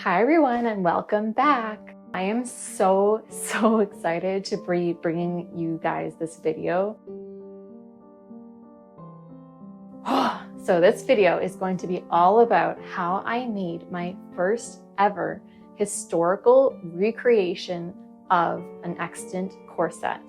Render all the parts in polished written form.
Hi everyone and welcome back. I am so excited to be bringing you guys this video. So this video is going to be all about how I made my first ever historical recreation of an extant corset.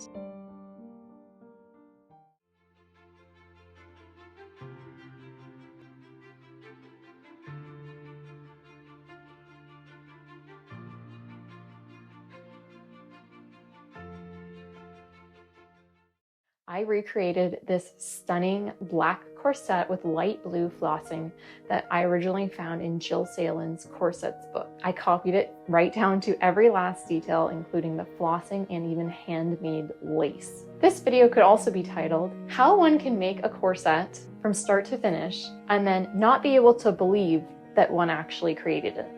I recreated this stunning black corset with light blue flossing that I originally found in Jill Salen's Corsets book. I copied it right down to every last detail, including the flossing and even handmade lace. This video could also be titled, How One Can Make a Corset from Start to Finish and then not be able to believe that one actually created it.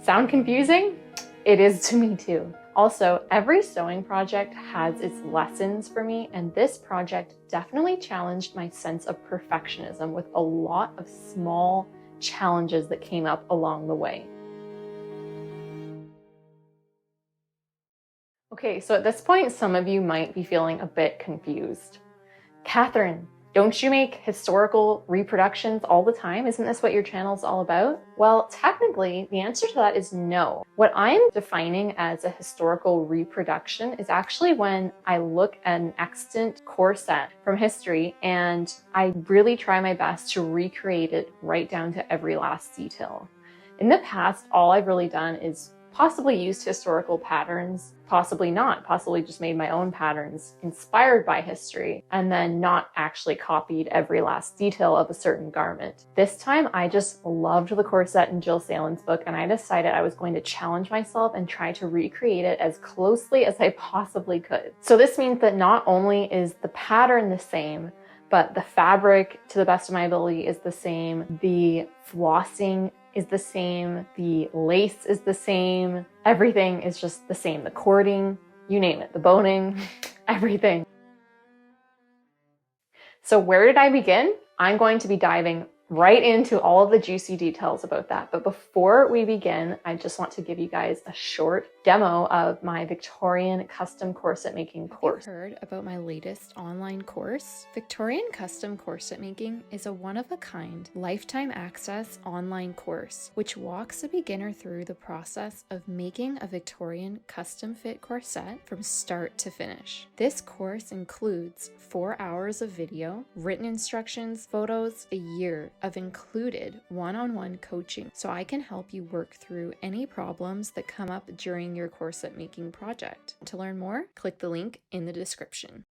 Sound confusing? It is to me too. Also, every sewing project has its lessons for me, and this project definitely challenged my sense of perfectionism with a lot of small challenges that came up along the way. Okay, so at this point, some of you might be feeling a bit confused. Catherine, don't you make historical reproductions all the time? Isn't this what your channel's all about? Well, technically, the answer to that is no. What I'm defining as a historical reproduction is actually when I look at an extant corset from history and I really try my best to recreate it right down to every last detail. In the past, all I've really done is possibly used historical patterns, possibly not, possibly just made my own patterns inspired by history and then not actually copied every last detail of a certain garment. This time I just loved the corset in Jill Salen's book and I decided I was going to challenge myself and try to recreate it as closely as I possibly could. So this means that not only is the pattern the same, but the fabric, to the best of my ability, is the same, the flossing is the same, the lace is the same, everything is just the same. The cording, you name it, the boning, everything. So where did I begin? I'm going to be diving right into all of the juicy details about that. But before we begin, I just want to give you guys a short demo of my Victorian custom corset making course. Have you heard about my latest online course? Victorian Custom Corset Making is a one-of-a-kind, lifetime access online course, which walks a beginner through the process of making a Victorian custom fit corset from start to finish. This course includes 4 hours of video, written instructions, photos, a year of included one-on-one coaching, so I can help you work through any problems that come up during your corset making project. To learn more, click the link in the description.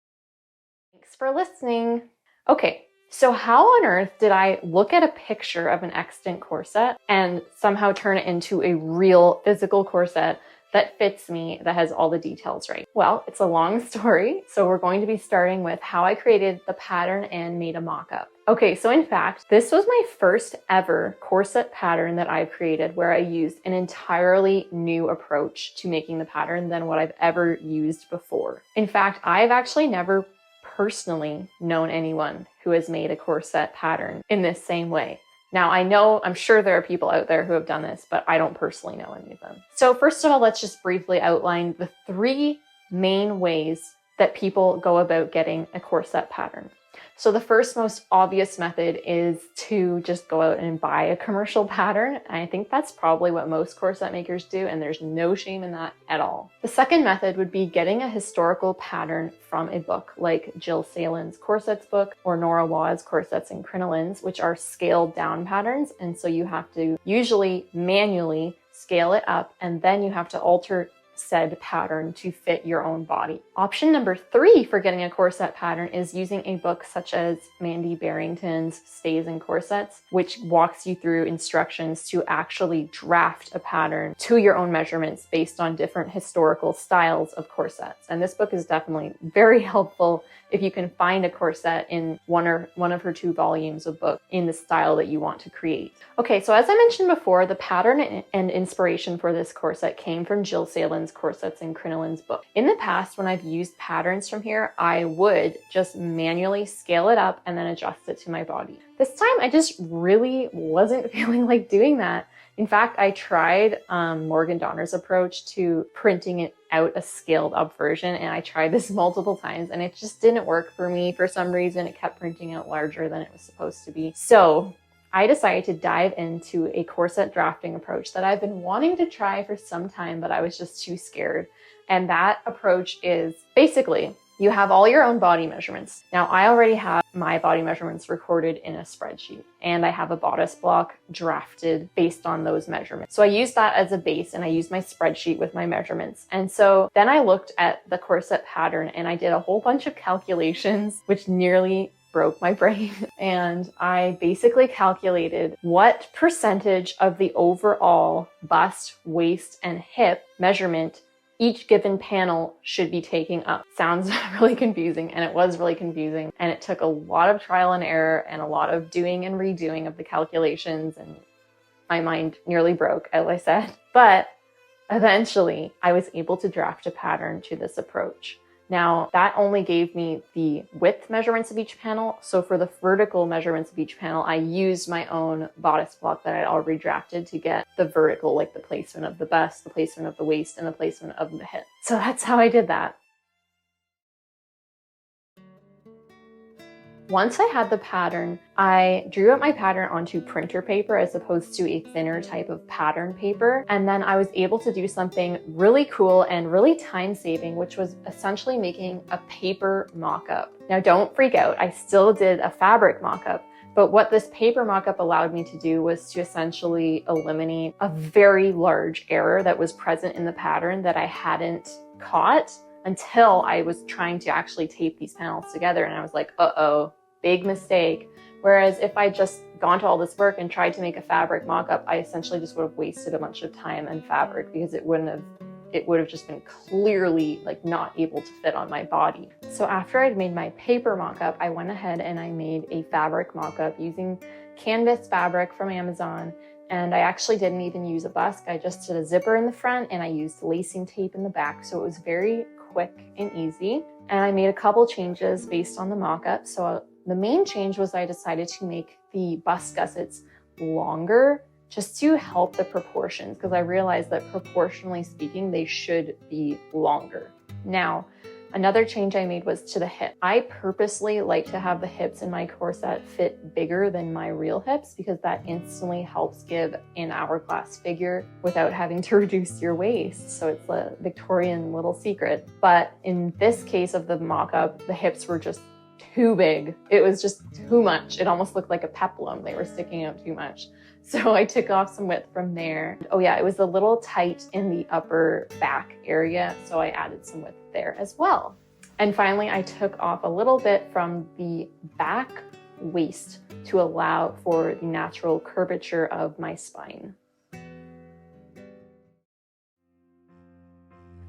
Thanks for listening. Okay, so how on earth did I look at a picture of an extant corset and somehow turn it into a real physical corset that fits me, that has all the details right? Well, it's a long story, so we're going to be starting with how I created the pattern and made a mock-up. Okay, so in fact, this was my first ever corset pattern that I've created where I used an entirely new approach to making the pattern than what I've ever used before. In fact, I've actually never personally known anyone who has made a corset pattern in this same way. Now, I'm sure there are people out there who have done this, but I don't personally know any of them. So first of all, let's just briefly outline the 3 main ways that people go about getting a corset pattern. So the first most obvious method is to just go out and buy a commercial pattern. And I think that's probably what most corset makers do, and there's no shame in that at all. The second method would be getting a historical pattern from a book like Jill Salen's Corsets book or Nora Wa's Corsets and Crinolines, which are scaled down patterns. And so you have to usually manually scale it up, and then you have to alter said pattern to fit your own body. Option number 3 for getting a corset pattern is using a book such as Mandy Barrington's Stays and Corsets, which walks you through instructions to actually draft a pattern to your own measurements based on different historical styles of corsets. And this book is definitely very helpful if you can find a corset in one of her 2 volumes of book in the style that you want to create. Okay, so as I mentioned before, the pattern and inspiration for this corset came from Jill Salen's Corsets, and Crinolin's book. In the past, when I've used patterns from here, I would just manually scale it up and then adjust it to my body. This time, I just really wasn't feeling like doing that. In fact, I tried Morgan Donner's approach to printing it out a scaled up version, and I tried this multiple times and it just didn't work for me. For some reason, it kept printing out larger than it was supposed to be. So I decided to dive into a corset drafting approach that I've been wanting to try for some time, but I was just too scared. And that approach is basically, you have all your own body measurements. Now, I already have my body measurements recorded in a spreadsheet, and I have a bodice block drafted based on those measurements. So I used that as a base, and I used my spreadsheet with my measurements. And so then I looked at the corset pattern and I did a whole bunch of calculations, which nearly broke my brain. And I basically calculated what percentage of the overall bust, waist, and hip measurement each given panel should be taking up. Sounds really confusing, and it was really confusing. And it took a lot of trial and error and a lot of doing and redoing of the calculations, and my mind nearly broke, as I said. But eventually, I was able to draft a pattern to this approach. Now, that only gave me the width measurements of each panel. So for the vertical measurements of each panel, I used my own bodice block that I'd already drafted to get the vertical, like the placement of the bust, the placement of the waist, and the placement of the hip. So that's how I did that. Once I had the pattern, I drew out my pattern onto printer paper as opposed to a thinner type of pattern paper. And then I was able to do something really cool and really time-saving, which was essentially making a paper mock-up. Now, don't freak out. I still did a fabric mock-up. But what this paper mock-up allowed me to do was to essentially eliminate a very large error that was present in the pattern that I hadn't caught until I was trying to actually tape these panels together. And I was like, uh-oh, big mistake. Whereas if I just gone to all this work and tried to make a fabric mock-up, I essentially just would have wasted a bunch of time and fabric because it would have just been clearly like not able to fit on my body. So after I'd made my paper mock-up, I went ahead and I made a fabric mock-up using canvas fabric from Amazon. And I actually didn't even use a busk. I just did a zipper in the front and I used lacing tape in the back. So it was very quick and easy. And I made a couple changes based on the mock-up. So the main change was I decided to make the bust gussets longer just to help the proportions, because I realized that proportionally speaking, they should be longer. Now, another change I made was to the hip. I purposely like to have the hips in my corset fit bigger than my real hips because that instantly helps give an hourglass figure without having to reduce your waist. So it's a Victorian little secret. But in this case of the mock-up, the hips were just too big. It was just too much. It almost looked like a peplum. They were sticking out too much. So I took off some width from there. Oh yeah, it was a little tight in the upper back area, so I added some width there as well. And finally, I took off a little bit from the back waist to allow for the natural curvature of my spine.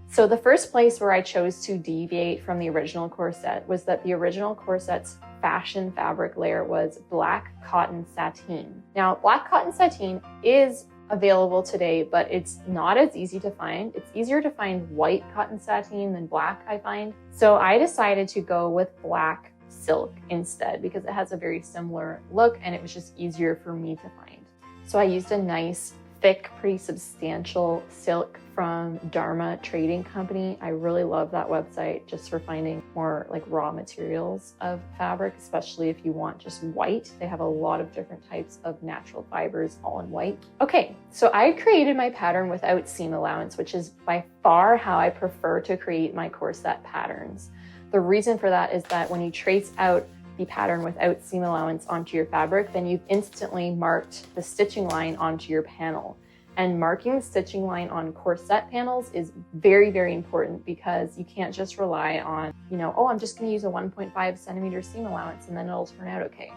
So the first place where I chose to deviate from the original corset was that the original corset's fashion fabric layer was black cotton sateen. Now, black cotton sateen is available today, but it's not as easy to find. It's easier to find white cotton sateen than black, I find. So I decided to go with black silk instead because it has a very similar look and it was just easier for me to find. So I used a nice, thick, pretty substantial silk from Dharma Trading Company. I really love that website just for finding more like raw materials of fabric, especially if you want just white. They have a lot of different types of natural fibers all in white. Okay, so I created my pattern without seam allowance, which is by far how I prefer to create my corset patterns. The reason for that is that when you trace out the pattern without seam allowance onto your fabric, then you've instantly marked the stitching line onto your panel. And marking the stitching line on corset panels is very, very important because you can't just rely on, oh, I'm just going to use a 1.5 centimeter seam allowance and then it'll turn out okay.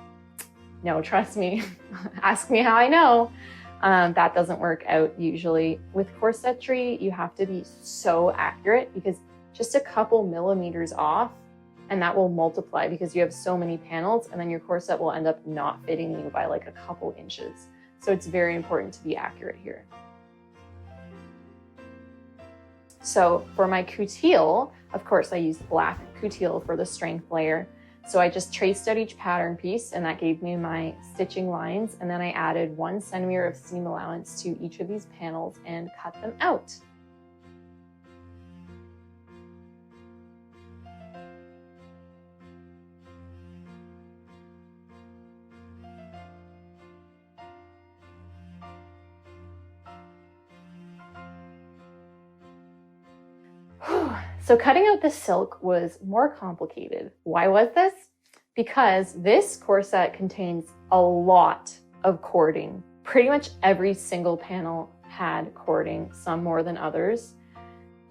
No, trust me. Ask me how I know. That doesn't work out usually. With corsetry, you have to be so accurate because just a couple millimeters off and that will multiply because you have so many panels and then your corset will end up not fitting you by like a couple inches. So it's very important to be accurate here. So for my coutil, of course I used black coutil for the strength layer. So I just traced out each pattern piece and that gave me my stitching lines. And then I added 1 centimeter of seam allowance to each of these panels and cut them out. So cutting out the silk was more complicated. Why was this? Because this corset contains a lot of cording. Pretty much every single panel had cording, some more than others.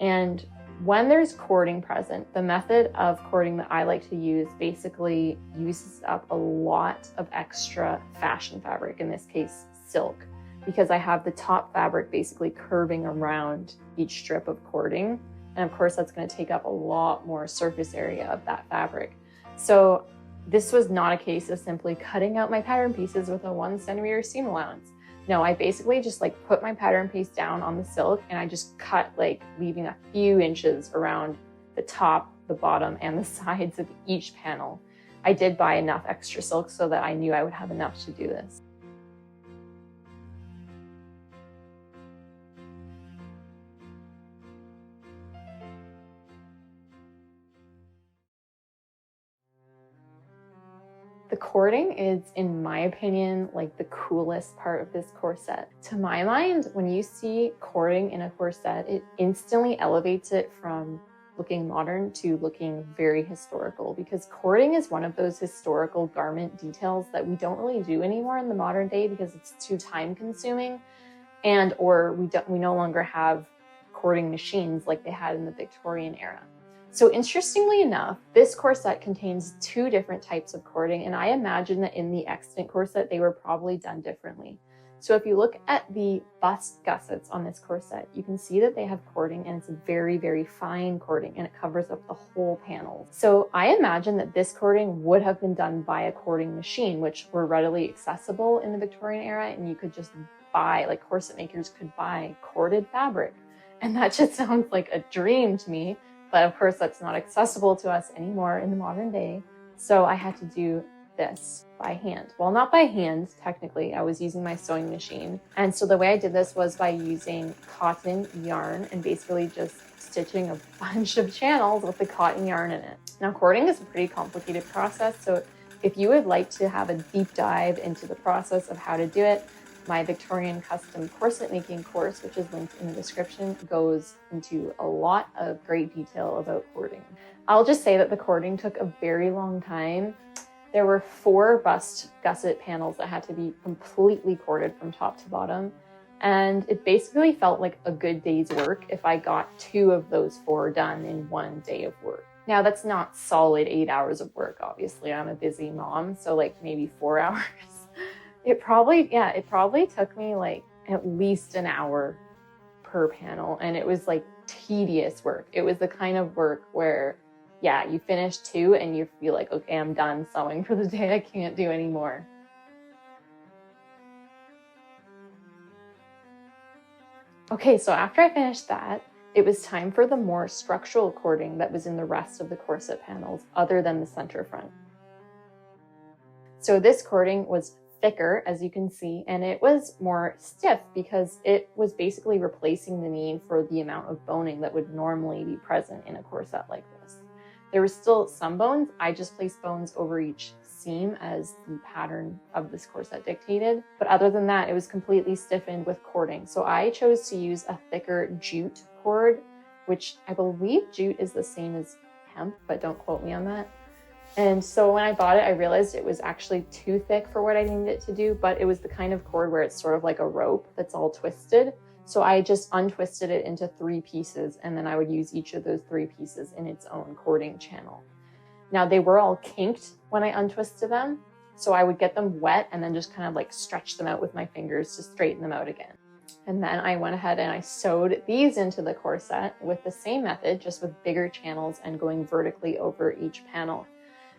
And when there's cording present, the method of cording that I like to use basically uses up a lot of extra fashion fabric, in this case silk, because I have the top fabric basically curving around each strip of cording. And of course, that's going to take up a lot more surface area of that fabric. So this was not a case of simply cutting out my pattern pieces with a 1 centimeter seam allowance. No, I basically just put my pattern piece down on the silk and I just cut, leaving a few inches around the top, the bottom, and the sides of each panel. I did buy enough extra silk so that I knew I would have enough to do this. The cording is, in my opinion, the coolest part of this corset. To my mind, when you see cording in a corset, it instantly elevates it from looking modern to looking very historical, because cording is one of those historical garment details that we don't really do anymore in the modern day because it's too time consuming, or we no longer have cording machines like they had in the Victorian era. So interestingly enough, this corset contains 2 different types of cording, and I imagine that in the extant corset, they were probably done differently. So if you look at the bust gussets on this corset, you can see that they have cording, and it's very, very fine cording, and it covers up the whole panel. So I imagine that this cording would have been done by a cording machine, which were readily accessible in the Victorian era, and you could just buy, corset makers could buy corded fabric. And that just sounds like a dream to me. But of course, that's not accessible to us anymore in the modern day. So I had to do this by hand. Well, not by hand, technically. I was using my sewing machine. And so the way I did this was by using cotton yarn and basically just stitching a bunch of channels with the cotton yarn in it. Now, cording is a pretty complicated process. So if you would like to have a deep dive into the process of how to do it, my Victorian custom corset making course, which is linked in the description, goes into a lot of great detail about cording. I'll just say that the cording took a very long time. There were 4 bust gusset panels that had to be completely corded from top to bottom. And it basically felt like a good day's work if I got 2 of those 4 done in 1 day of work. Now, that's not solid 8 hours of work, obviously. I'm a busy mom, so maybe 4 hours. It probably took me at least an hour per panel, and it was tedious work. It was the kind of work where, you finish 2 and you feel like, okay, I'm done sewing for the day. I can't do any more. Okay, so after I finished that, it was time for the more structural cording that was in the rest of the corset panels other than the center front. So this cording was thicker, as you can see, and it was more stiff because it was basically replacing the need for the amount of boning that would normally be present in a corset like this. There were still some bones. I just placed bones over each seam as the pattern of this corset dictated. But other than that, it was completely stiffened with cording. So I chose to use a thicker jute cord, which I believe jute is the same as hemp, but don't quote me on that. And so when I bought it, I realized it was actually too thick for what I needed it to do, but it was the kind of cord where it's sort of like a rope that's all twisted. So I just untwisted it into 3 pieces, and then I would use each of those 3 pieces in its own cording channel. Now, they were all kinked when I untwisted them, so I would get them wet and then just kind of stretch them out with my fingers to straighten them out again. And then I went ahead and I sewed these into the corset with the same method, just with bigger channels and going vertically over each panel.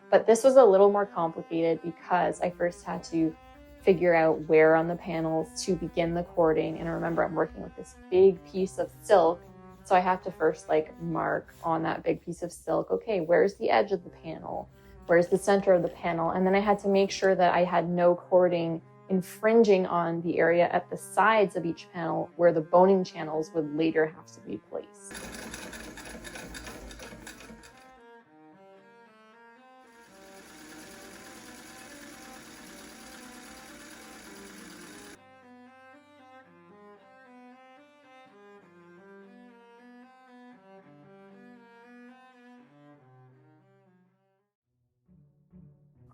But this was a little more complicated because I first had to figure out where on the panels to begin the cording. And remember, I'm working with this big piece of silk, So I have to first like mark on that big piece of silk, okay, where's the edge of the panel? Where's the center of the panel? And then I had to make sure that I had no cording infringing on the area at the sides of each panel where the boning channels would later have to be placed.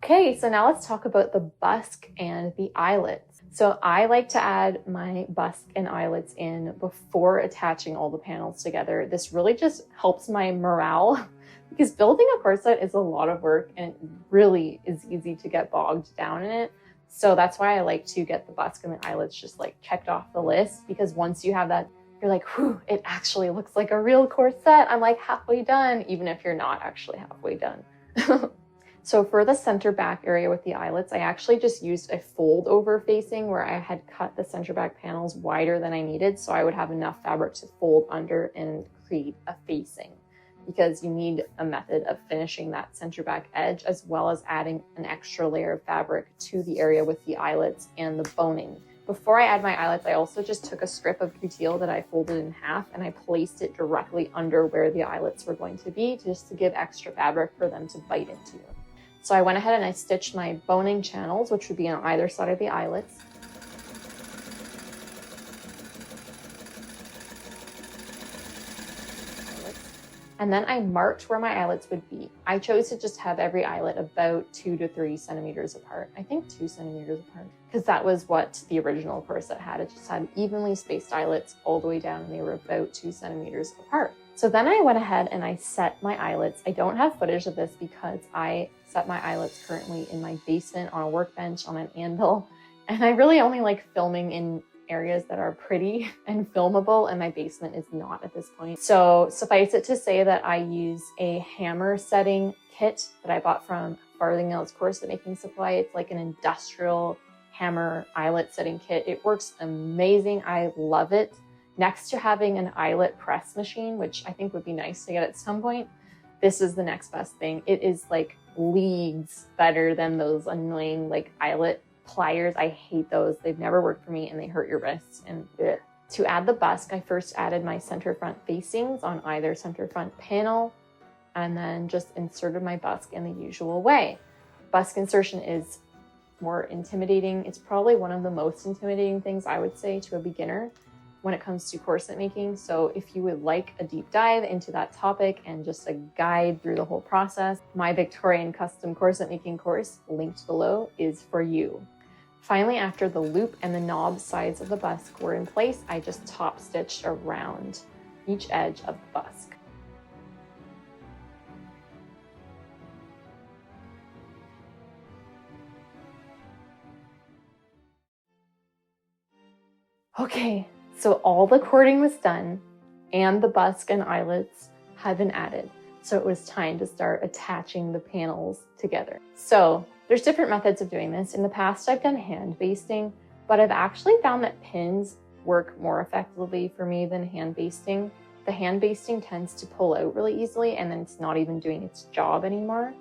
Okay, so now let's talk about the busk and the eyelets. So I like to add my busk and eyelets in before attaching all the panels together. This really just helps my morale because building a corset is a lot of work and it really is easy to get bogged down in it. So that's why I like to get the busk and the eyelets just like checked off the list, because once you have that, you're like, whew, it actually looks like a real corset. I'm like halfway done, even if you're not actually halfway done. So for the center back area with the eyelets, I actually just used a fold over facing where I had cut the center back panels wider than I needed, so I would have enough fabric to fold under and create a facing, because you need a method of finishing that center back edge as well as adding an extra layer of fabric to the area with the eyelets and the boning. Before I add my eyelets, I also just took a strip of coutil that I folded in half and I placed it directly under where the eyelets were going to be, just to give extra fabric for them to bite into. So I went ahead and I stitched my boning channels, which would be on either side of the eyelets. And then I marked where my eyelets would be. I chose to just have every eyelet about 2 to 3 centimeters apart. I think 2 centimeters apart, because that was what the original corset had. It just had evenly spaced eyelets all the way down, and they were about 2 centimeters apart. So then I went ahead and I set my eyelets. I don't have footage of this because I set my eyelets currently in my basement on a workbench on an anvil. And I really only like filming in areas that are pretty and filmable, and my basement is not at this point. So suffice it to say that I use a hammer setting kit that I bought from Farthingale's Corset Making Supply. It's like an industrial hammer eyelet setting kit. It works amazing. I love it. Next to having an eyelet press machine, which I think would be nice to get at some point, this is the next best thing. It is like leagues better than those annoying like eyelet pliers. I hate those. They've never worked for me and they hurt your wrists. And bleh. To add the busk, I first added my center front facings on either center front panel and then just inserted my busk in the usual way. Busk insertion is more intimidating. It's probably one of the most intimidating things I would say to a beginner when it comes to corset making. So if you would like a deep dive into that topic and just a guide through the whole process, my Victorian custom corset making course, linked below, is for you. Finally, after the loop and the knob sides of the busk were in place, I just top stitched around each edge of the busk. Okay, so all the cording was done and the busk and eyelets had been added. So it was time to start attaching the panels together. So there's different methods of doing this. In the past, I've done hand basting, but I've actually found that pins work more effectively for me than hand basting. The hand basting tends to pull out really easily and then it's not even doing its job anymore.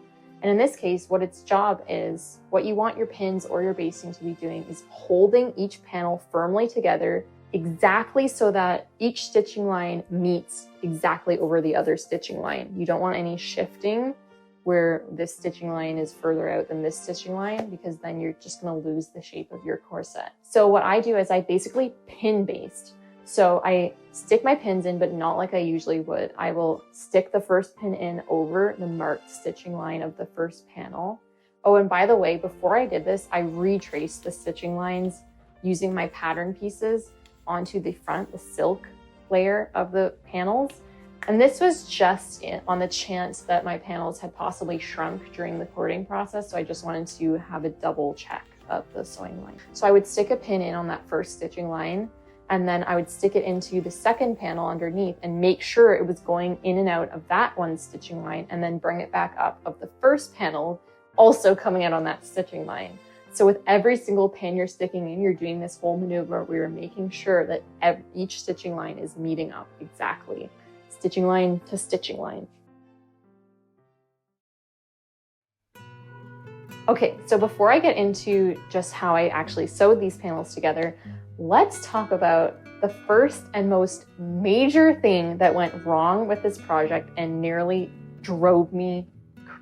And in this case, what its job is, what you want your pins or your basting to be doing is holding each panel firmly together exactly so that each stitching line meets exactly over the other stitching line. You don't want any shifting where this stitching line is further out than this stitching line, because then you're just going to lose the shape of your corset. So what I do is I basically pin baste. So I stick my pins in, but not like I usually would. I will stick the first pin in over the marked stitching line of the first panel. Oh, and by the way, before I did this, I retraced the stitching lines using my pattern pieces onto the front, the silk layer of the panels. And this was just on the chance that my panels had possibly shrunk during the cording process. So I just wanted to have a double check of the sewing line. So I would stick a pin in on that first stitching line, and then I would stick it into the second panel underneath and make sure it was going in and out of that one stitching line, and then bring it back up of the first panel, also coming out on that stitching line. So with every single pin you're sticking in, you're doing this whole maneuver where you're making sure that each stitching line is meeting up exactly. stitching line to stitching line. Okay, so before I get into just how I actually sewed these panels together, let's talk about the first and most major thing that went wrong with this project and nearly drove me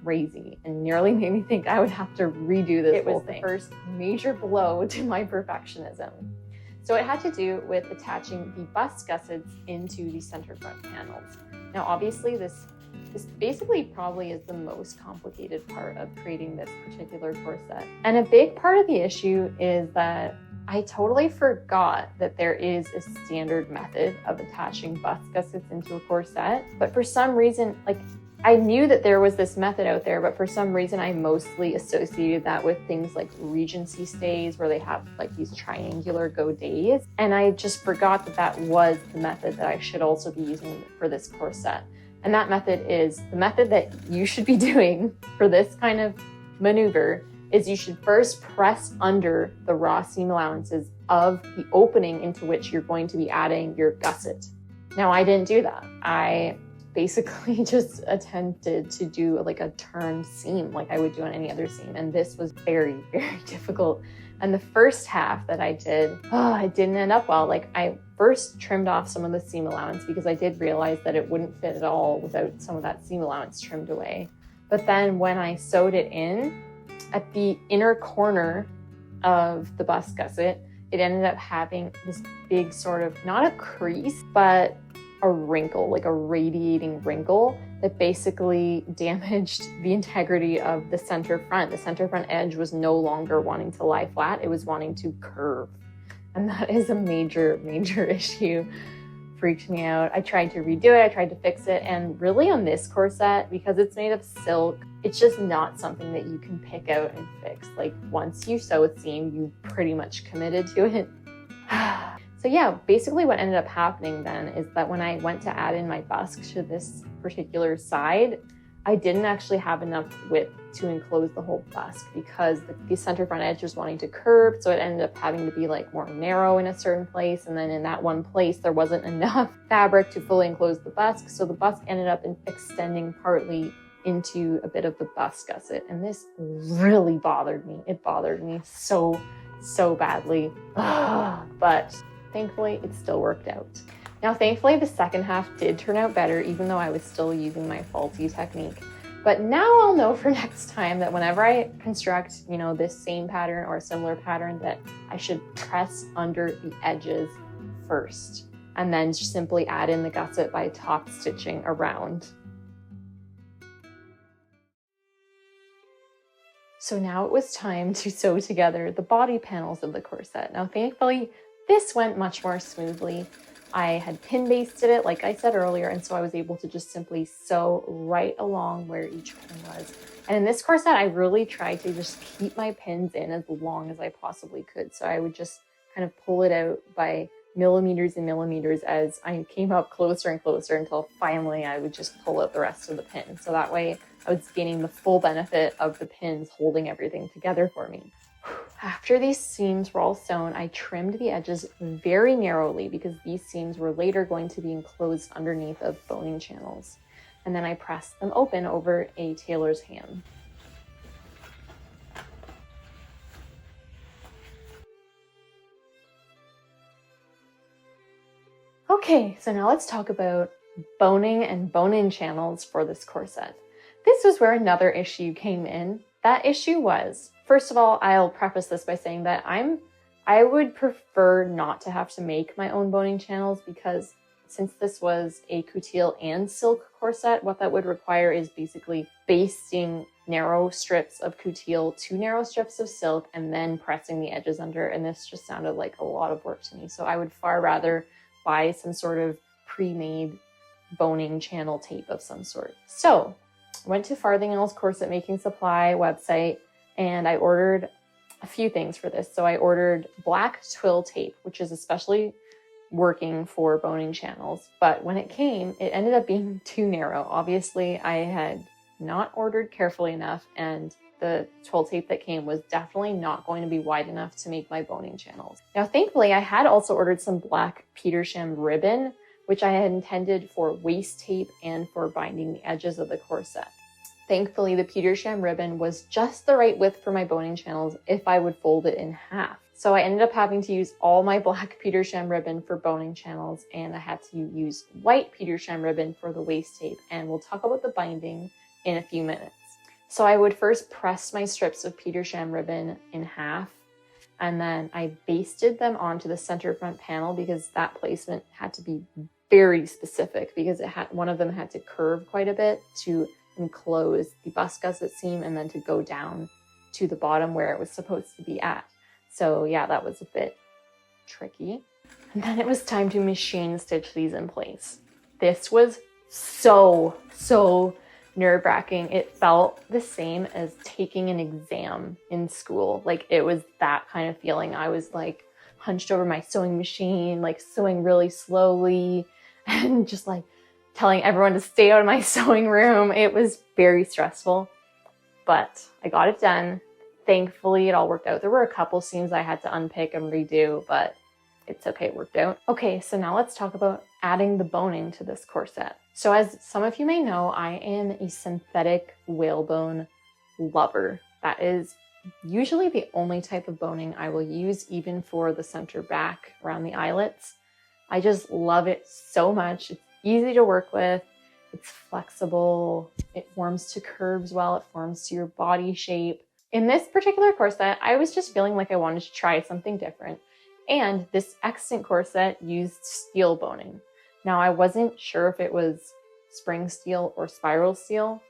crazy and nearly made me think I would have to redo this whole thing. It was the first major blow to my perfectionism. So it had to do with attaching the bust gussets into the center front panels. Now, obviously, this basically probably is the most complicated part of creating this particular corset. And a big part of the issue is that I totally forgot that there is a standard method of attaching bust gussets into a corset. But for some reason, I knew that there was this method out there, but for some reason I mostly associated that with things like Regency stays where they have like these triangular godets. And I just forgot that that was the method that I should also be using for this corset. And that method is the method that you should be doing for this kind of maneuver is you should first press under the raw seam allowances of the opening into which you're going to be adding your gusset. Now, I didn't do that. I basically just attempted to do like a turned seam like I would do on any other seam. And this was very, very difficult. And the first half that I did, it didn't end up well. Like I first trimmed off some of the seam allowance because I did realize that it wouldn't fit at all without some of that seam allowance trimmed away. But then when I sewed it in at the inner corner of the bust gusset, it ended up having this big sort of, not a crease, but a wrinkle, like a radiating wrinkle that basically damaged the integrity of the center front. The center front edge was no longer wanting to lie flat, it was wanting to curve. And that is a major, major issue. Freaked me out. I tried to redo it, I tried to fix it, and really on this corset, because it's made of silk, it's just not something that you can pick out and fix. Like once you sew a seam, you pretty much committed to it. So yeah, basically what ended up happening then is that when I went to add in my busk to this particular side, I didn't actually have enough width to enclose the whole busk because the center front edge was wanting to curve, so it ended up having to be like more narrow in a certain place, and then in that one place there wasn't enough fabric to fully enclose the busk, so the busk ended up extending partly into a bit of the bust gusset, and this really bothered me. It bothered me so badly, but thankfully it still worked out. Now, thankfully, the second half did turn out better, even though I was still using my faulty technique. But now I'll know for next time that whenever I construct, this same pattern or a similar pattern, that I should press under the edges first and then just simply add in the gusset by top stitching around. So now it was time to sew together the body panels of the corset. Now, thankfully, this went much more smoothly. I had pin basted it, like I said earlier, and so I was able to just simply sew right along where each pin was. And in this corset, I really tried to just keep my pins in as long as I possibly could. So I would just kind of pull it out by millimeters and millimeters as I came up closer and closer until finally I would just pull out the rest of the pin. So that way I was gaining the full benefit of the pins holding everything together for me. After these seams were all sewn, I trimmed the edges very narrowly because these seams were later going to be enclosed underneath of boning channels. And then I pressed them open over a tailor's hand. Okay, so now let's talk about boning and boning channels for this corset. This was where another issue came in. That issue was, first of all, I'll preface this by saying that I would prefer not to have to make my own boning channels because since this was a coutil and silk corset, what that would require is basically basting narrow strips of coutil to narrow strips of silk and then pressing the edges under. And this just sounded like a lot of work to me. So I would far rather buy some sort of pre-made boning channel tape of some sort. So I went to Farthingale's Corset Making Supply website and I ordered a few things for this. So I ordered black twill tape, which is especially working for boning channels. But when it came, it ended up being too narrow. Obviously, I had not ordered carefully enough, and the twill tape that came was definitely not going to be wide enough to make my boning channels. Now, thankfully, I had also ordered some black Petersham ribbon, which I had intended for waist tape and for binding the edges of the corset. Thankfully, the Petersham ribbon was just the right width for my boning channels if I would fold it in half. So I ended up having to use all my black Petersham ribbon for boning channels, and I had to use white Petersham ribbon for the waist tape, and we'll talk about the binding in a few minutes. So I would first press my strips of Petersham ribbon in half, and then I basted them onto the center front panel because that placement had to be very specific because one of them had to curve quite a bit to enclose the Busk Gusset seam and then to go down to the bottom where it was supposed to be at. So yeah, that was a bit tricky. And then it was time to machine stitch these in place. This was so nerve-wracking. It felt the same as taking an exam in school. Like, it was that kind of feeling. I was like hunched over my sewing machine, like sewing really slowly and just like telling everyone to stay out of my sewing room. It was very stressful, but I got it done. Thankfully, it all worked out. There were a couple seams I had to unpick and redo, but it's okay, it worked out. Okay, so now let's talk about adding the boning to this corset. So as some of you may know, I am a synthetic whalebone lover. That is usually the only type of boning I will use, even for the center back around the eyelets. I just love it so much. It's easy to work with, it's flexible, it forms to curves well, it forms to your body shape. In this particular corset, I was just feeling like I wanted to try something different. And this extant corset used steel boning. Now, I wasn't sure if it was spring steel or spiral steel.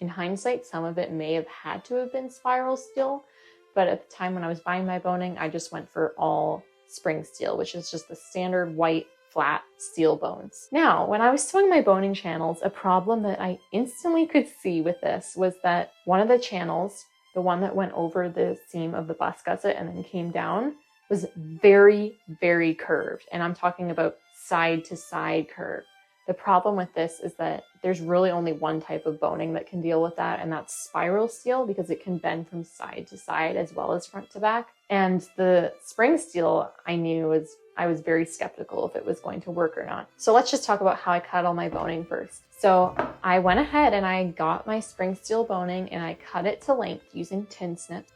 In hindsight, some of it may have had to have been spiral steel, but at the time when I was buying my boning, I just went for all spring steel, which is just the standard white flat steel bones. Now, when I was sewing my boning channels, a problem that I instantly could see with this was that one of the channels, the one that went over the seam of the Busk Gusset and then came down, was very curved. And I'm talking about side to side curve. The problem with this is that there's really only one type of boning that can deal with that, and that's spiral steel, because it can bend from side to side as well as front to back. And the spring steel, I was very skeptical if it was going to work or not. So let's just talk about how I cut all my boning first. So I went ahead and I got my spring steel boning and I cut it to length using tin snips.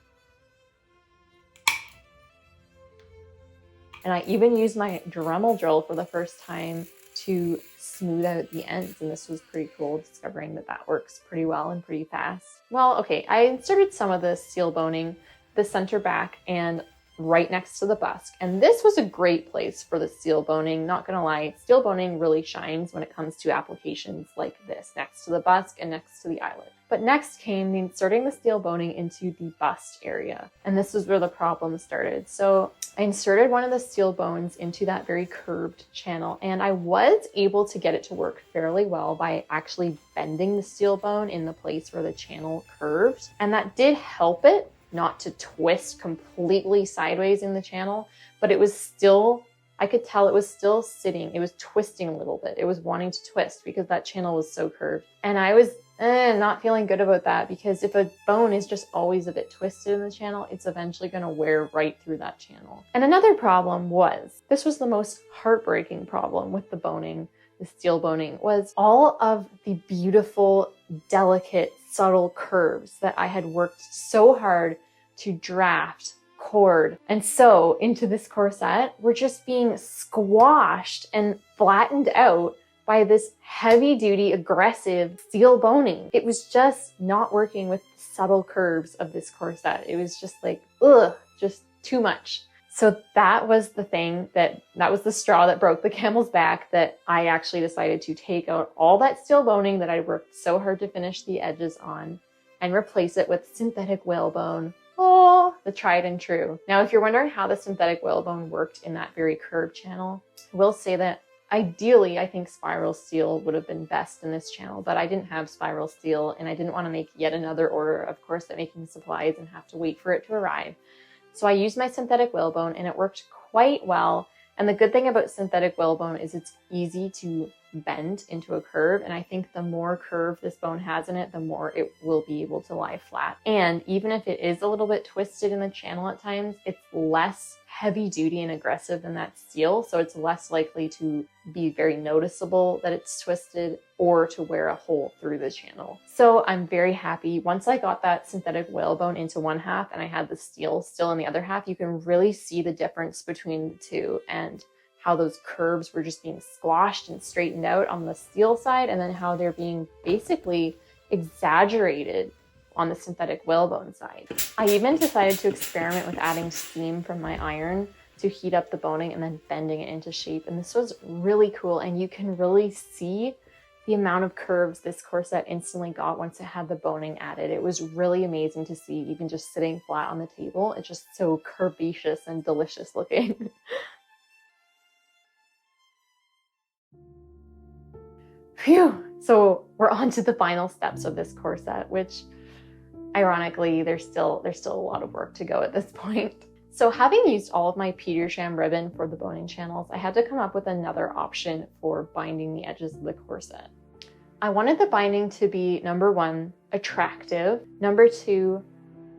And I even used my Dremel drill for the first time to smooth out the ends. And this was pretty cool, discovering that that works pretty well and pretty fast. Well, okay, I inserted some of the steel boning, the center back, and right next to the busk. And this was a great place for the steel boning. Not gonna lie, steel boning really shines when it comes to applications like this, next to the busk and next to the eyelet. But next came the inserting the steel boning into the bust area. And this is where the problem started. So I inserted one of the steel bones into that very curved channel, and I was able to get it to work fairly well by actually bending the steel bone in the place where the channel curved. And that did help it not to twist completely sideways in the channel, but it was still, I could tell it was still sitting. It was twisting a little bit. It was wanting to twist because that channel was so curved. And I was not feeling good about that, because if a bone is just always a bit twisted in the channel, it's eventually going to wear right through that channel. And another problem was, this was the most heartbreaking problem with the boning, the steel boning, was all of the beautiful, delicate, subtle curves that I had worked so hard to draft, cord, and sew into this corset were just being squashed and flattened out by this heavy-duty, aggressive steel boning. It was just not working with the subtle curves of this corset. It was just like, ugh, just too much. So that was the thing that was the straw that broke the camel's back, that I actually decided to take out all that steel boning that I worked so hard to finish the edges on and replace it with synthetic whalebone. Oh, the tried and true. Now, if you're wondering how the synthetic whalebone worked in that very curved channel, I will say that ideally, I think spiral steel would have been best in this channel, but I didn't have spiral steel and I didn't want to make yet another order of corset making supplies and have to wait for it to arrive. So I used my synthetic whalebone and it worked quite well. And the good thing about synthetic whalebone is it's easy to bend into a curve. And I think the more curve this bone has in it, the more it will be able to lie flat. And even if it is a little bit twisted in the channel at times, it's less heavy duty and aggressive than that steel, so it's less likely to be very noticeable that it's twisted or to wear a hole through the channel. So I'm very happy. Once I got that synthetic whalebone into one half and I had the steel still in the other half, you can really see the difference between the two and how those curves were just being squashed and straightened out on the steel side, and then how they're being basically exaggerated on the synthetic whalebone side. I even decided to experiment with adding steam from my iron to heat up the boning and then bending it into shape. And this was really cool. And you can really see the amount of curves this corset instantly got once it had the boning added. It was really amazing to see, even just sitting flat on the table. It's just so curvaceous and delicious looking. Phew! So we're on to the final steps of this corset, which ironically, there's still a lot of work to go at this point. So having used all of my Petersham ribbon for the boning channels, I had to come up with another option for binding the edges of the corset. I wanted the binding to be, number one, attractive. Number two,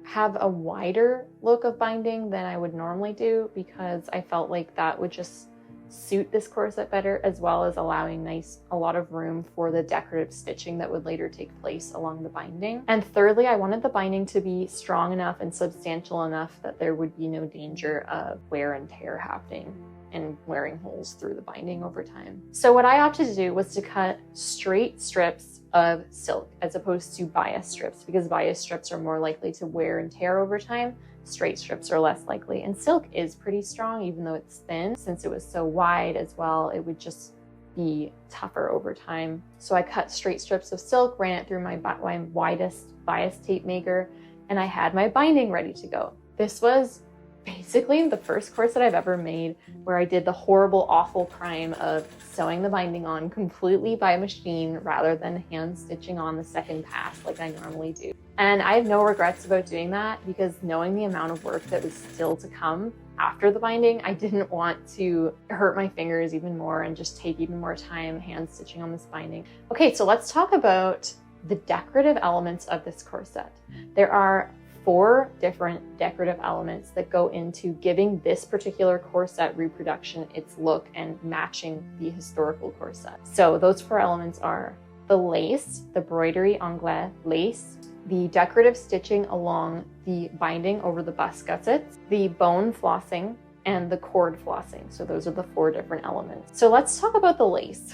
have a wider look of binding than I would normally do, because I felt like that would just suit this corset better, as well as allowing a lot of room for the decorative stitching that would later take place along the binding. And thirdly, I wanted the binding to be strong enough and substantial enough that there would be no danger of wear and tear happening and wearing holes through the binding over time. So what I opted to do was to cut straight strips of silk as opposed to bias strips, because bias strips are more likely to wear and tear over time. Straight strips are less likely, and silk is pretty strong even though it's thin. Since it was so wide as well, it would just be tougher over time. So I cut straight strips of silk, ran it through my widest bias tape maker, and I had my binding ready to go. This was basically the first corset I've ever made where I did the horrible, awful crime of sewing the binding on completely by machine rather than hand stitching on the second pass like I normally do. And I have no regrets about doing that, because knowing the amount of work that was still to come after the binding, I didn't want to hurt my fingers even more and just take even more time hand stitching on this binding. Okay, so let's talk about the decorative elements of this corset. There are 4 different decorative elements that go into giving this particular corset reproduction its look and matching the historical corset. So those 4 elements are the lace, the broderie anglaise lace, the decorative stitching along the binding over the busk gussets, the bone flossing, and the cord flossing. So those are the 4 different elements. So let's talk about the lace.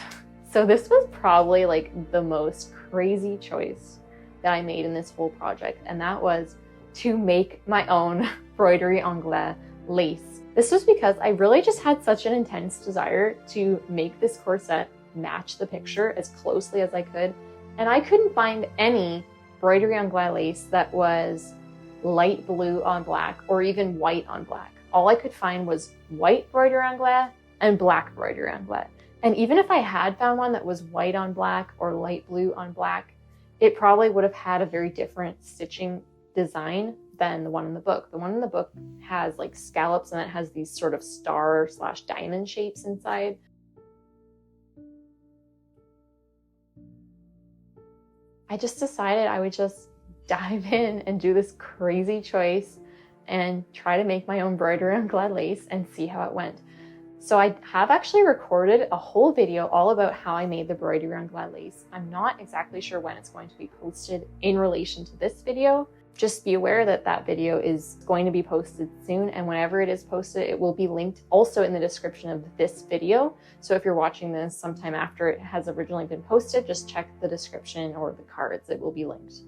So this was probably like the most crazy choice that I made in this whole project, and that was to make my own broderie anglaise lace. This was because I really just had such an intense desire to make this corset match the picture as closely as I could, and I couldn't find any broderie anglaise lace that was light blue on black or even white on black. All I could find was white broderie anglaise and black broderie anglaise. And even if I had found one that was white on black or light blue on black, it probably would have had a very different stitching design than the one in the book. The one in the book has like scallops, and it has these sort of star/diamond shapes inside. I just decided I would just dive in and do this crazy choice and try to make my own broderie anglaise lace and see how it went. So I have actually recorded a whole video all about how I made the broderie anglaise lace. I'm not exactly sure when it's going to be posted in relation to this video. Just be aware that that video is going to be posted soon, and whenever it is posted, it will be linked also in the description of this video. So if you're watching this sometime after it has originally been posted, just check the description or the cards, it will be linked.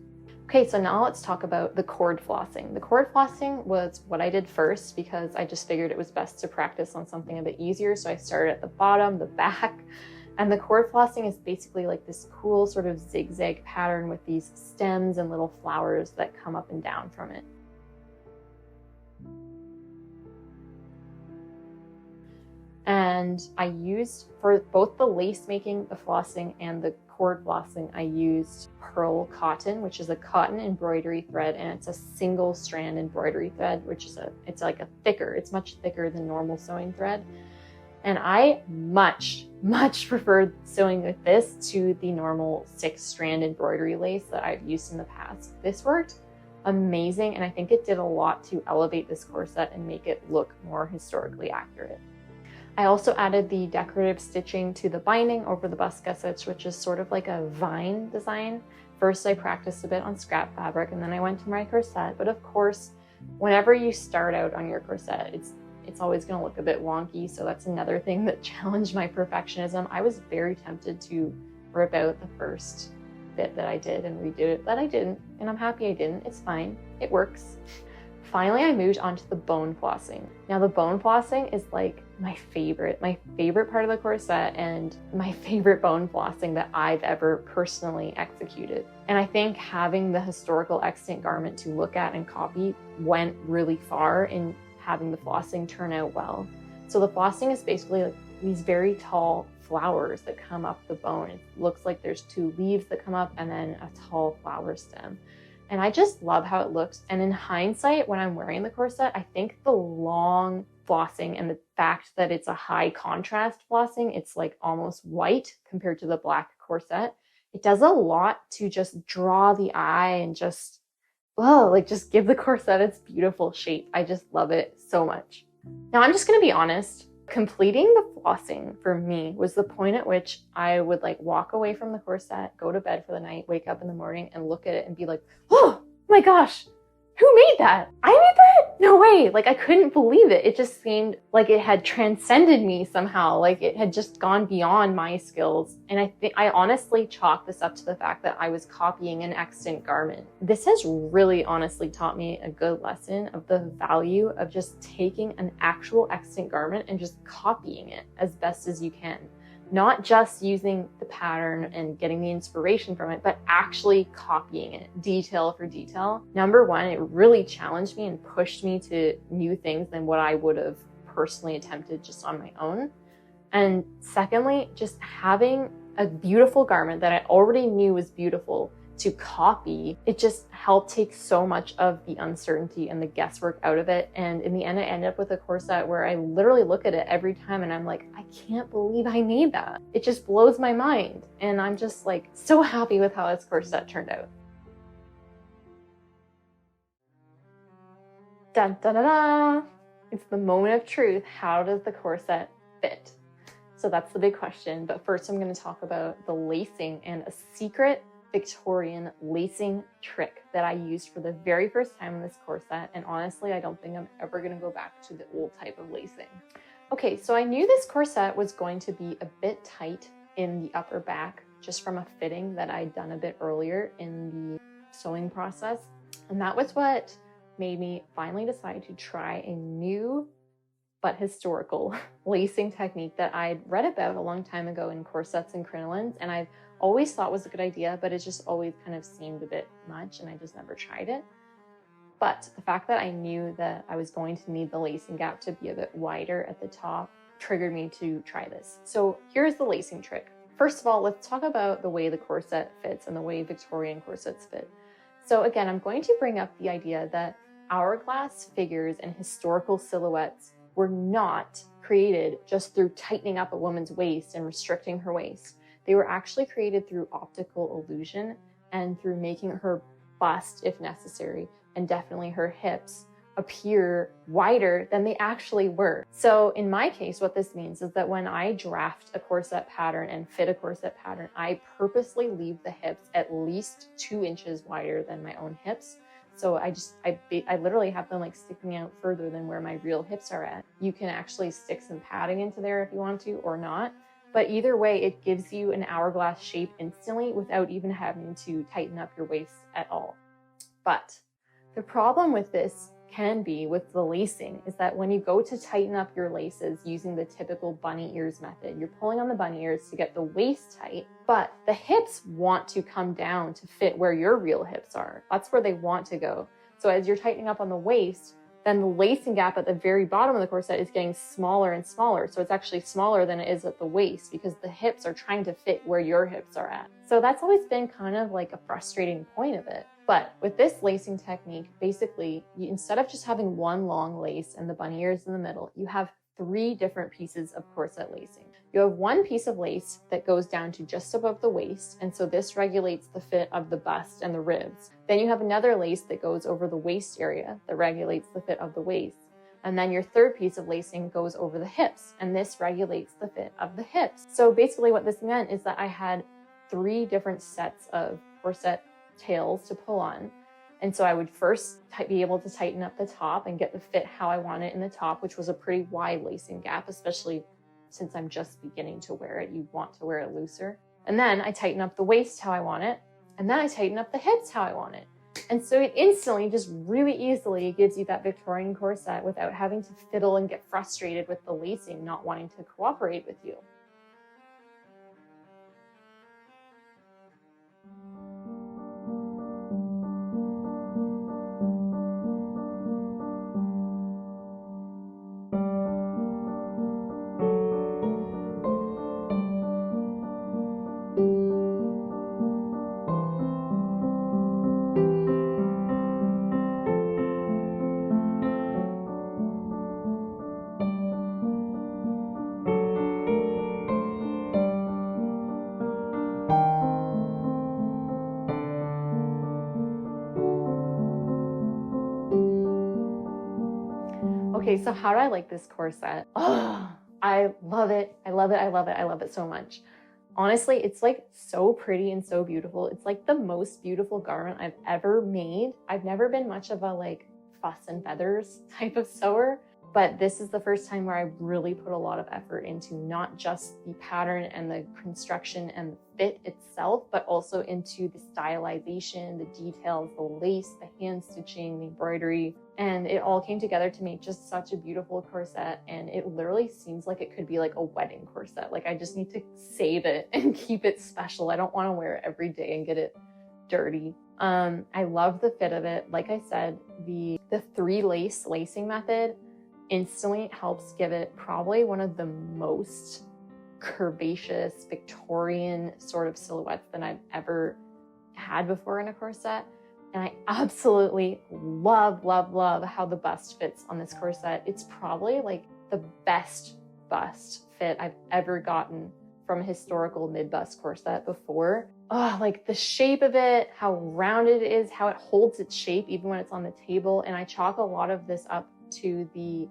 Okay, so now let's talk about the cord flossing. The cord flossing was what I did first because I just figured it was best to practice on something a bit easier. So I started at the bottom, the back, and the cord flossing is basically like this cool sort of zigzag pattern with these stems and little flowers that come up and down from it. And I used, for both the lace making, the flossing, and the cord flossing, I used pearl cotton, which is a cotton embroidery thread, and it's a single strand embroidery thread, which is it's much thicker than normal sewing thread. And I much preferred sewing with this to the normal 6-strand embroidery lace that I've used in the past. This worked amazing, and I think it did a lot to elevate this corset and make it look more historically accurate. I also added the decorative stitching to the binding over the Busk Eyelets, which is sort of like a vine design. First, I practiced a bit on scrap fabric, and then I went to my corset. But of course, whenever you start out on your corset, it's always going to look a bit wonky. So that's another thing that challenged my perfectionism. I was very tempted to rip out the first bit that I did and redo it, but I didn't, and I'm happy I didn't. It's fine. It works. Finally, I moved on to the bone flossing. Now, the bone flossing is like my favorite part of the corset and my favorite bone flossing that I've ever personally executed. And I think having the historical extant garment to look at and copy went really far in having the flossing turn out well. So the flossing is basically like these very tall flowers that come up the bone. It looks like there's two leaves that come up and then a tall flower stem. And I just love how it looks. And in hindsight, when I'm wearing the corset, I think the long flossing and the fact that it's a high contrast flossing, it's like almost white compared to the black corset, it does a lot to just draw the eye and just, just give the corset its beautiful shape. I just love it so much. Now, I'm just gonna be honest. Completing the flossing for me was the point at which I would like walk away from the corset, go to bed for the night, wake up in the morning and look at it and be like, oh my gosh, who made that? I made that? No way. Like, I couldn't believe it. It just seemed like it had transcended me somehow. Like it had just gone beyond my skills. And I think I honestly chalk this up to the fact that I was copying an extant garment. This has really honestly taught me a good lesson of the value of just taking an actual extant garment and just copying it as best as you can. Not just using the pattern and getting the inspiration from it, but actually copying it detail for detail. Number one, it really challenged me and pushed me to new things than what I would have personally attempted just on my own. And secondly, just having a beautiful garment that I already knew was beautiful to copy, it just helped take so much of the uncertainty and the guesswork out of it. And in the end, I ended up with a corset where I literally look at it every time and I'm like, I can't believe I made that. It just blows my mind. And I'm just like so happy with how this corset turned out. Dun, dun, dun, dun. It's the moment of truth. How does the corset fit? So that's the big question. But first, I'm going to talk about the lacing and a secret Victorian lacing trick that I used for the very first time in this corset. And honestly, I don't think I'm ever going to go back to the old type of lacing. Okay, so I knew this corset was going to be a bit tight in the upper back, just from a fitting that I'd done a bit earlier in the sewing process. And that was what made me finally decide to try a new but historical lacing technique that I'd read about a long time ago in Corsets and Crinolines, and I've always thought was a good idea, but it just always kind of seemed a bit much and I just never tried it. But the fact that I knew that I was going to need the lacing gap to be a bit wider at the top triggered me to try this. So here's the lacing trick. First of all, let's talk about the way the corset fits and the way Victorian corsets fit. So again, I'm going to bring up the idea that hourglass figures and historical silhouettes were not created just through tightening up a woman's waist and restricting her waist. They were actually created through optical illusion and through making her bust, if necessary, and definitely her hips appear wider than they actually were. So in my case, what this means is that when I draft a corset pattern and fit a corset pattern, I purposely leave the hips at least 2 inches wider than my own hips. So I literally have them like sticking out further than where my real hips are at. You can actually stick some padding into there if you want to or not. But either way, it gives you an hourglass shape instantly without even having to tighten up your waist at all. But the problem with this can be with the lacing is that when you go to tighten up your laces using the typical bunny ears method, you're pulling on the bunny ears to get the waist tight, but the hips want to come down to fit where your real hips are. That's where they want to go. So as you're tightening up on the waist, then the lacing gap at the very bottom of the corset is getting smaller and smaller. So it's actually smaller than it is at the waist because the hips are trying to fit where your hips are at. So that's always been kind of like a frustrating point of it. But with this lacing technique, basically, instead of just having one long lace and the bunny ears in the middle, you have 3 different pieces of corset lacing. You have one piece of lace that goes down to just above the waist, and so this regulates the fit of the bust and the ribs. Then you have another lace that goes over the waist area that regulates the fit of the waist. And then your third piece of lacing goes over the hips, and this regulates the fit of the hips. So basically what this meant is that I had 3 different sets of corset tails to pull on. And so I would first be able to tighten up the top and get the fit how I want it in the top, which was a pretty wide lacing gap, especially since I'm just beginning to wear it. You want to wear it looser. And then I tighten up the waist how I want it. And then I tighten up the hips how I want it. And so it instantly, just really easily gives you that Victorian corset without having to fiddle and get frustrated with the lacing not wanting to cooperate with you. Okay, so how do I like this corset? Oh, I love it. I love it. I love it. I love it so much. Honestly, it's like so pretty and so beautiful. It's like the most beautiful garment I've ever made. I've never been much of a like fuss and feathers type of sewer, but this is the first time where I really put a lot of effort into not just the pattern and the construction and the fit itself, but also into the stylization, the details, the lace, the hand stitching, the embroidery. And it all came together to make just such a beautiful corset. And it literally seems like it could be like a wedding corset. Like I just need to save it and keep it special. I don't want to wear it every day and get it dirty. I love the fit of it. Like I said, the 3 lace lacing method instantly helps give it probably one of the most curvaceous Victorian sort of silhouettes that I've ever had before in a corset. And I absolutely love, love, love how the bust fits on this corset. It's probably like the best bust fit I've ever gotten from a historical mid-bust corset before. Oh, like the shape of it, how rounded it is, how it holds its shape even when it's on the table. And I chalk a lot of this up to the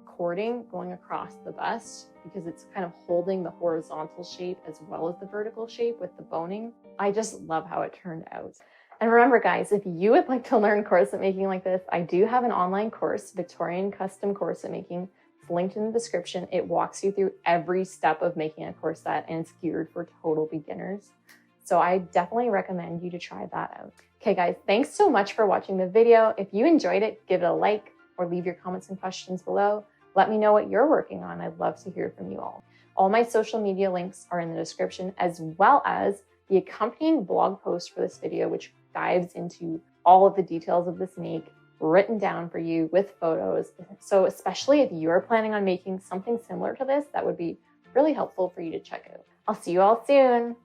cording going across the bust because it's kind of holding the horizontal shape as well as the vertical shape with the boning. I just love how it turned out. And remember guys, if you would like to learn corset making like this, I do have an online course, Victorian Custom Corset Making. It's linked in the description. It walks you through every step of making a corset and it's geared for total beginners. So I definitely recommend you to try that out. Okay guys, thanks so much for watching the video. If you enjoyed it, give it a like or leave your comments and questions below. Let me know what you're working on. I'd love to hear from you all. All my social media links are in the description, as well as the accompanying blog post for this video, which dives into all of the details of this make written down for you with photos. So especially if you're planning on making something similar to this, that would be really helpful for you to check out. I'll see you all soon.